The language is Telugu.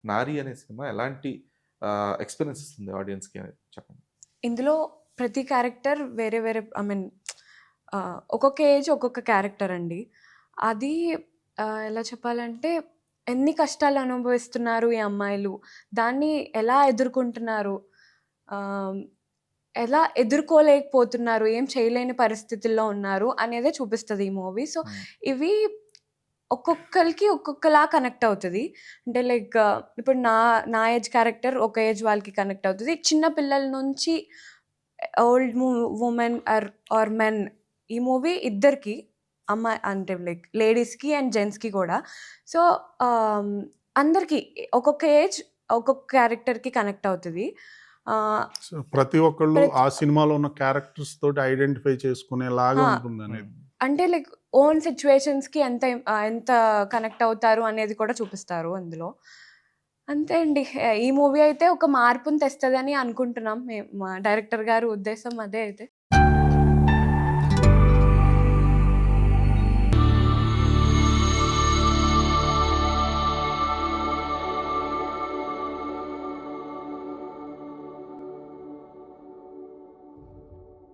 'నారి' అనే సినిమా ఎలాంటి ఎక్స్‌పీరియన్స్ ఇస్తుంది ఆడియన్స్‌కి అనేది చెప్పండి? ఇందులో ప్రతి క్యారెక్టర్ వేరే వేరే ఐ మీన్ ఒక్కొక్క ఏజ్ ఒక్కొక్క క్యారెక్టర్ అండి. అది ఎలా చెప్పాలంటే ఎన్ని కష్టాలు అనుభవిస్తున్నారు ఈ అమ్మాయిలు, దాన్ని ఎలా ఎదుర్కొంటున్నారు, ఆహ్, ఎలా ఎదుర్కోలేకపోతున్నారు, ఏం చేయలేని పరిస్థితుల్లో ఉన్నారు అనేదే చూపిస్తది ఈ మూవీ. సో, హ్మ్. ఇవి ఒక్కొక్కళ్ళకి ఒక్కొక్కలా కనెక్ట్ అవుతది. అంటే లైక్ ఇప్పుడు నా ఏజ్ క్యారెక్టర్ ఒక ఏజ్ వాళ్ళకి కనెక్ట్ అవుతది. చిన్న పిల్లల నుంచి ఓల్డ్ వుమెన్ ఆర్ మెన్, ఈ మూవీ ఇద్దరికి, అమ్మాయి అంటే లైక్ లేడీస్‌కి అండ్ జెంట్స్‌కి కూడా. సో, ఆహ్, అందరికి ఒక్కొక్క ఏజ్ ఒక్కొక్క క్యారెక్టర్‌కి కనెక్ట్ అవుతది. ఆహ్, సో, ప్రతి ఒక్కళ్ళు ప్రతి ఆ సినిమాలో ఉన్న క్యారెక్టర్స్ తోటి ఐడెంటిఫై చేసుకునేలాగా ఆ! ఉంటుందనేది. హ్మ్. అంటే లైక్ ఓన్ సిట్యుయేషన్స్‌కి ఎంత కనెక్ట్ అవుతారు అనేది కూడా చూపిస్తారు అందులో. అంతే అండి. ఈ మూవీ అయితే ఒక మార్పుని తెస్తదని అనుకుంటున్నాం. మా డైరెక్టర్ గారి ఉద్దేశం అదే అయితే.